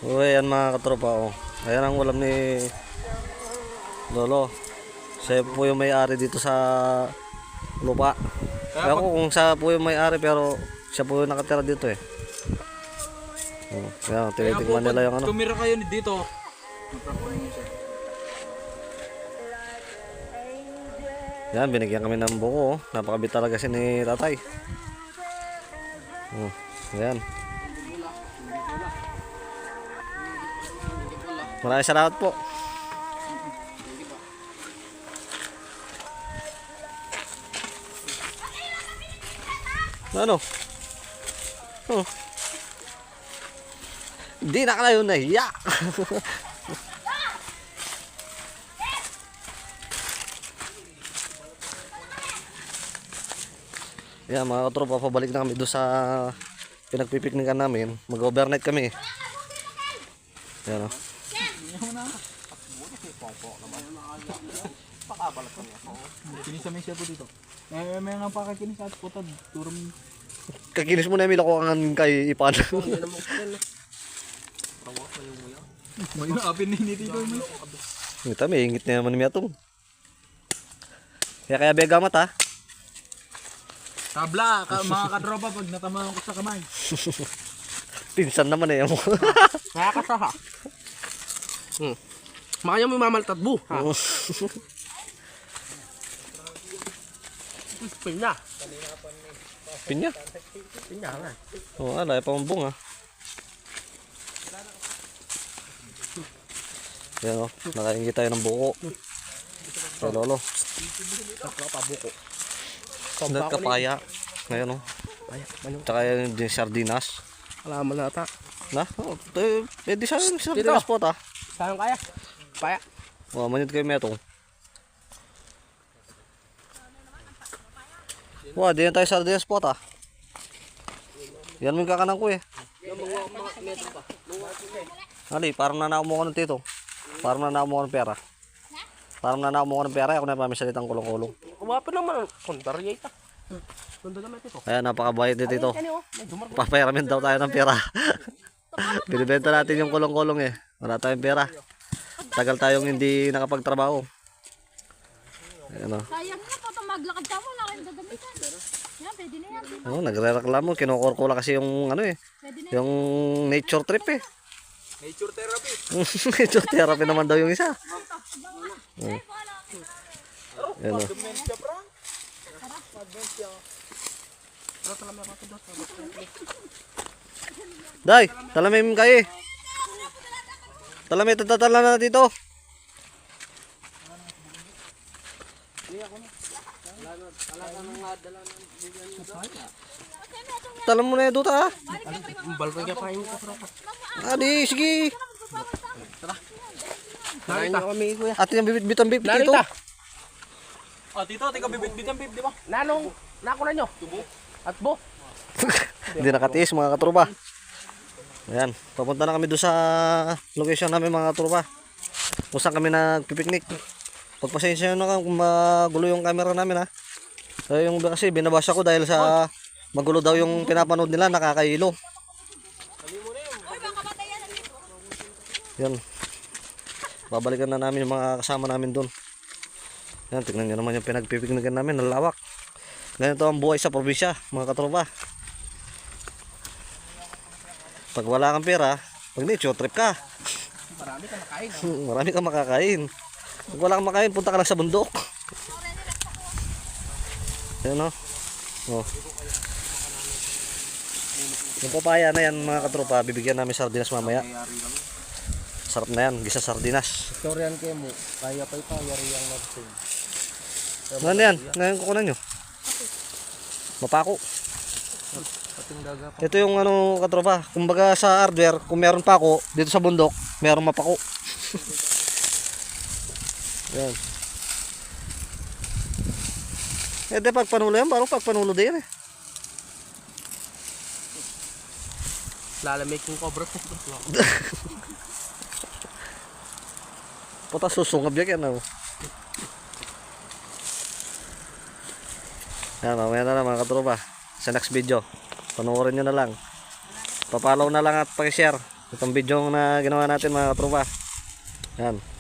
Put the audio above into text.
So ayan mga katropa, oh. Ayan ang ulam ni Lolo. Siya po yung may-ari dito sa lupa. Kaya ko kung siya po yung may-ari, pero siya po yung nakatira dito eh. Oh, ayan, tinitigman nila yung ano. Tumira kayo dito. Yan, binigyan kami ng buko, oh. Napakabit talaga si ni tatay. Oh, ayan. Maraming salamat po. Ano? Oh. Hindi na kayo nahiya. Yan mga katropa, pabalik na kami doon sa pinagpipiknikan namin. Mag-overnight kami. Yan o. Kinisamay siya po dito. May nga pakakinis at putad. Turong... Kakinis mo na yung milakuangan kay Ipan. May apin na hindi dito. Ito, may ingit na naman niya itong. Kaya begamat ha. Tabla, mga kadropa pag natamaan ko sa kamay. Pinsan naman eh. Nakakasaha. Makanya mo mamaltat bu. Pinya. Pinya? Pinya nga. Oo, alay pa mambong ha. Yan o, nakaingit tayo ng buko. Kay Lolo. Pabuko. Kapaya. Ngayon o. Tsaka yung din sardinas. Alaman na ata. Na? Pwede sa sardinas po ta. Saan kaya? Paya. Manit kayo metong. Wah, di yan tayo sardinas po ta. Yan mo yung kakanan ko eh. Ali, parang nanakaw mo ko ng tito. Parang nanakaw mo ko ng pera. Parang nanakaw mo ko ng pera. Ako na pamisalitang kulong-kulong. Kumapin naman ang kontaryay ta. Ganda naman ito. Ayan, napakabayad din dito. Papayaramin daw tayo ng pera. Binibenta natin yung kulong-kulong eh. Wala tayong pera. Tagal tayong hindi nakapagtrabaho. Ayan o. Sayang na po, maglakad ka mo, wala kayong gagamitan. Yan, pwede na yan. Oh, nagre-reklamo, kinukurkula kasi yung ano eh. Yung nature trip eh. Nature therapy. Nature therapy naman daw yung isa. Oh. Ayan o. Day, talamim kayo eh. Talamim, tatatala na dito. Talam mo na yung duta ha. Balbay ka pa yung Adi, sige. Narita kami kuya. Ate yung bibit-bitan bibit dito. Narita. Tito, tika bibit-bitan bibit, di ba? Nanong, nakunan nyo. Tubo. At bo. Hindi nakatiis mga katropa. Ayan, papunta na kami doon sa location namin mga katropa. Kung saan kami nagpipiknik. Pagpasensya nyo na kung magulo yung camera namin ha. So, yung kasi binabasa ko dahil sa magulo daw yung pinapanood nila, nakakahilo. Yan. Babalikan na namin yung mga kasama namin doon. Yan, tignan nyo naman yung pinagpipiknikan namin, ang lawak. Ganito ang buhay sa probinsya, mga katropa. Pag wala kang pera, pag nature trip ka. Marami ka makain. Marami kang makakain. Pag wala kang makain, punta ka lang sa bundok. Ayan o. Oh. Yung papaya na yan mga katropa, bibigyan namin sardinas mamaya. Sarap na yan, gisa sardinas. Historian kayo mo, kaya pa ipayari ang natin. Ano yan? Ngayon kukunan nyo. Mapako. Ito yung ano katropa, kumbaga sa hardware, kung meron pako, dito sa bundok, meron mapako. Yan. Ito pagpanulo yan, parang pagpanulo din eh. Lalamig kong cobra. Puta susungab yan ano. Yan, mamaya na lang mga katropa. Sa next video, panoorin nyo na lang. Papalaw na lang at pakishare. Itong video na ginawa natin mga katropa. Yan.